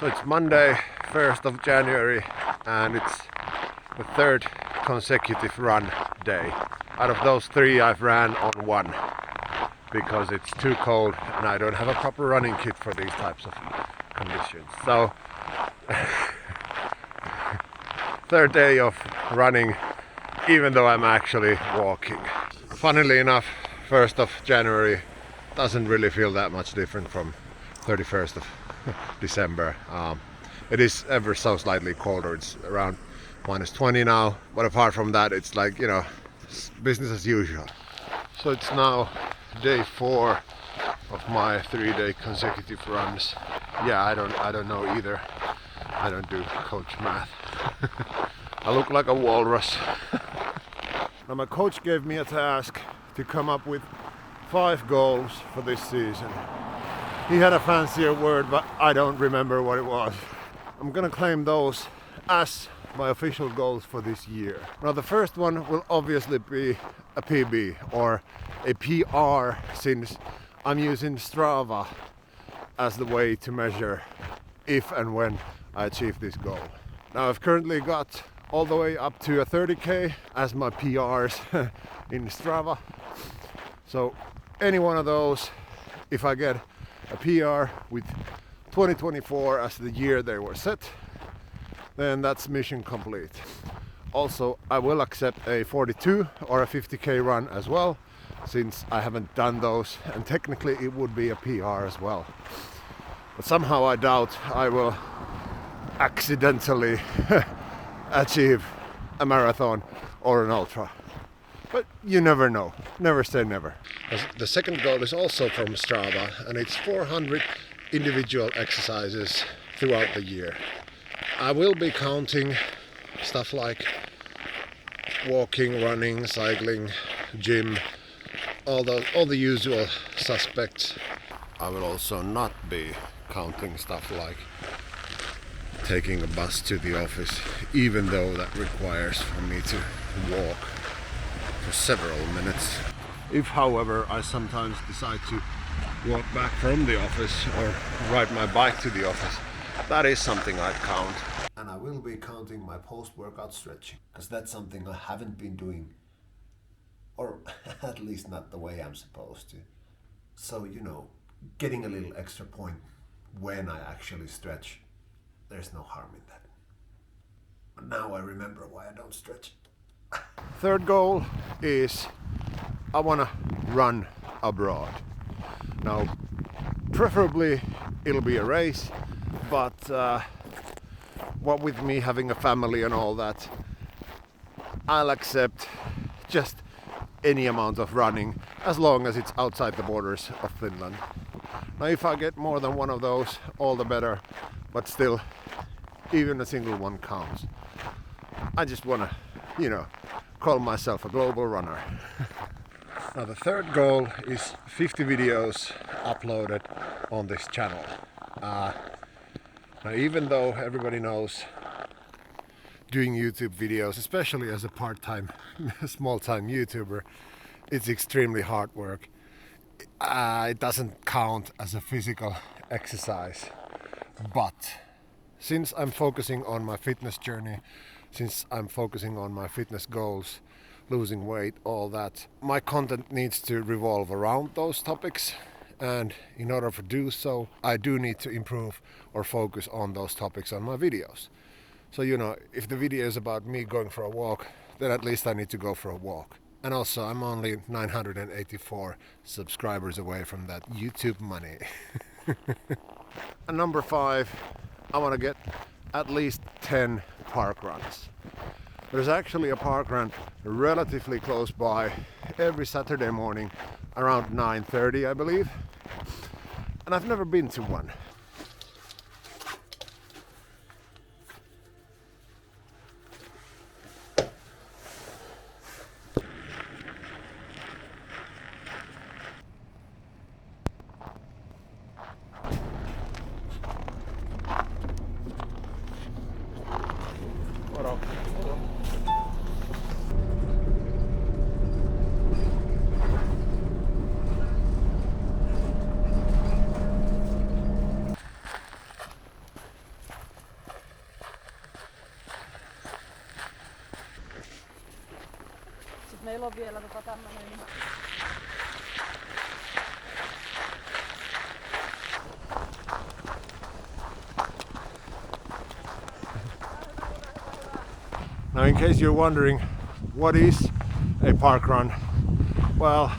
So it's Monday, 1st of January, and it's the third consecutive run day. Out of those three, I've ran on one because it's too cold and I don't have a proper running kit for these types of conditions. So, third day of running, even though I'm actually walking. Funnily enough, 1st of January doesn't really feel that much different from 31st of December. It is ever so slightly colder. It's around -20 now, but apart from that, it's like, you know, business as usual. So it's now day 4 of my 3-day consecutive runs. Yeah, I don't know either. I don't do coach math. I look like a walrus. Now my coach gave me a task to come up with 5 goals for this season. He had a fancier word, but I don't remember what it was. I'm gonna claim those as my official goals for this year. Now the first one will obviously be a PB or a PR, since I'm using Strava as the way to measure if and when I achieve this goal. Now I've currently got all the way up to a 30k as my PRs in Strava. So any one of those, if I get a PR with 2024 as the year they were set, then that's mission complete. Also, I will accept a 42 or a 50k run as well, since I haven't done those, and technically it would be a PR as well. But somehow I doubt I will accidentally achieve a marathon or an ultra. But you never know. Never say never. The second goal is also from Strava, and it's 400 individual exercises throughout the year. I will be counting stuff like walking, running, cycling, gym, all the usual suspects. I will also not be counting stuff like taking a bus to the office, even though that requires for me to walk for several minutes. If, however, I sometimes decide to walk back from the office or ride my bike to the office, that is something I'd count. And I will be counting my post-workout stretching, because that's something I haven't been doing, or at least not the way I'm supposed to. So, you know, getting a little extra point when I actually stretch, there's no harm in that. But now I remember why I don't stretch. Third goal is I want to run abroad. Now, preferably it'll be a race, but what with me having a family and all that, I'll accept just any amount of running as long as it's outside the borders of Finland. Now if I get more than one of those, all the better, but still, even a single one counts. I just want to, you know, call myself a global runner. Now the third goal is 50 videos uploaded on this channel. Now even though everybody knows doing YouTube videos, especially as a part-time, small-time YouTuber, it's extremely hard work. It doesn't count as a physical exercise. But since I'm focusing on my fitness journey, since I'm focusing on my fitness goals, losing weight, all that, my content needs to revolve around those topics. And in order to do so, I do need to improve or focus on those topics on my videos. So, you know, if the video is about me going for a walk, then at least I need to go for a walk. And also, I'm only 984 subscribers away from that YouTube money. And number 5, I want to get at least 10 park runs. There's actually a park run relatively close by every Saturday morning around 9:30, I believe. And I've never been to one. meillä on vielä tämmönen. Now, in case you're wondering what is a park run, well,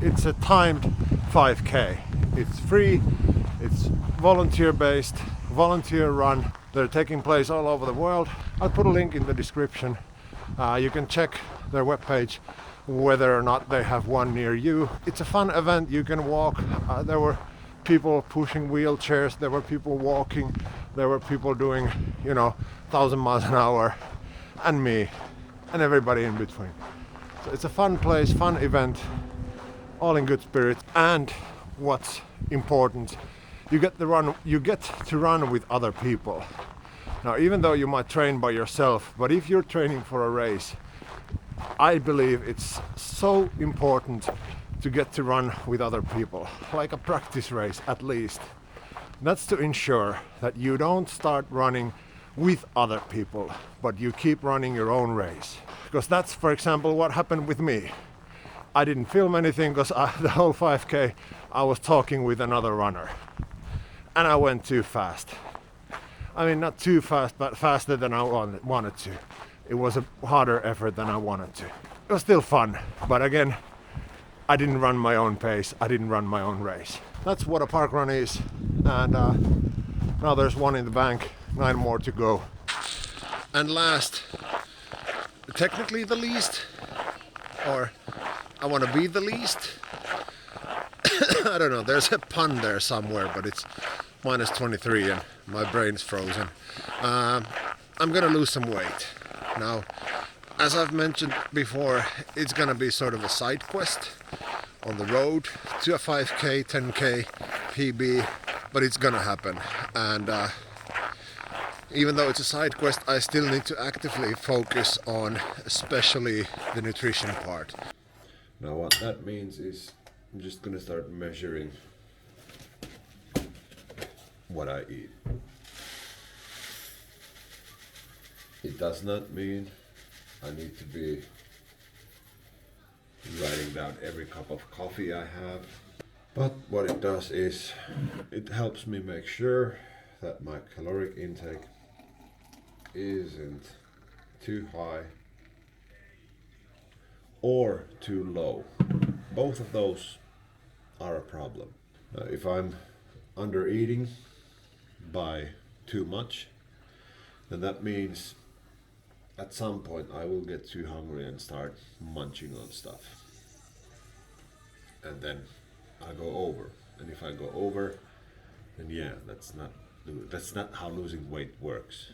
it's a timed 5K. It's free, it's volunteer based, volunteer run. They're taking place all over the world. I'll put a link in the description. You can check their webpage whether or not they have one near you. It's a fun event. You can walk. There were people pushing wheelchairs, there were people walking, there were people doing, 1,000 miles an hour, and me, and everybody in between. So it's a fun place, fun event, all in good spirits. And what's important, you get to run with other people. Now, even though you might train by yourself, but if you're training for a race, I believe it's so important to get to run with other people, like a practice race at least. That's to ensure that you don't start running with other people, but you keep running your own race. Because that's, for example, what happened with me. I didn't film anything because the whole 5K I was talking with another runner. And I went too fast. I mean, not too fast, but faster than I wanted to. It was a harder effort than I wanted to. It was still fun, but again, I didn't run my own pace, I didn't run my own race. That's what a park run is, and now there's one in the bank, 9 more to go. And last, technically the least, or I want to be the least. I don't know, there's a pun there somewhere, but it's minus 23 and my brain's frozen. I'm gonna lose some weight. Now, as I've mentioned before, it's gonna be sort of a side quest on the road to a 5K, 10K, PB, but it's gonna happen. And even though it's a side quest, I still need to actively focus on especially the nutrition part. Now what that means is I'm just gonna start measuring what I eat. It does not mean I need to be writing down every cup of coffee I have, but what it does is it helps me make sure that my caloric intake isn't too high or too low. Both of those are a problem. If I'm under eating by too much, then that means at some point I will get too hungry and start munching on stuff, and then I go over. And if I go over, then yeah, that's not how losing weight works.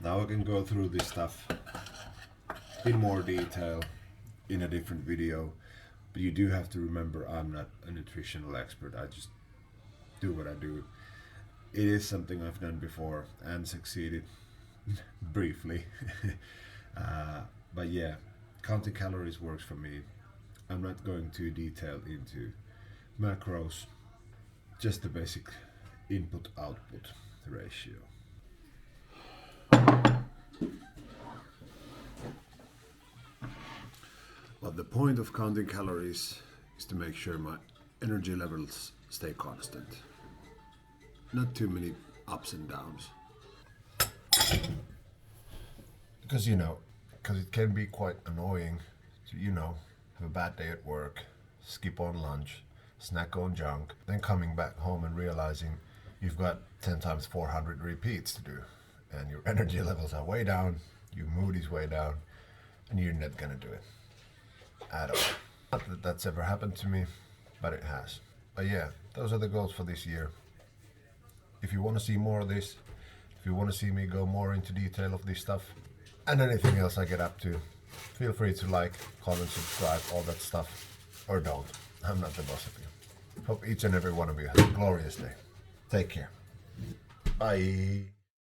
Now I can go through this stuff in more detail in a different video, but you do have to remember I'm not a nutritional expert. I just do what I do. It is something I've done before and succeeded briefly. But yeah, counting calories works for me. I'm not going too detailed into macros, just the basic input-output ratio. But the point of counting calories is to make sure my energy levels stay constant. Not too many ups and downs. Because it can be quite annoying to, have a bad day at work, skip on lunch, snack on junk, then coming back home and realizing you've got 10 times 400 repeats to do, and your energy levels are way down, your mood is way down, and you're not gonna do it at all. Not that that's ever happened to me, but it has. But yeah, those are the goals for this year. If you want to see more of this, if you want to see me go more into detail of this stuff and anything else I get up to, feel free to like, comment, subscribe, all that stuff, or don't. I'm not the boss of you. Hope each and every one of you has a glorious day. Take care. Bye.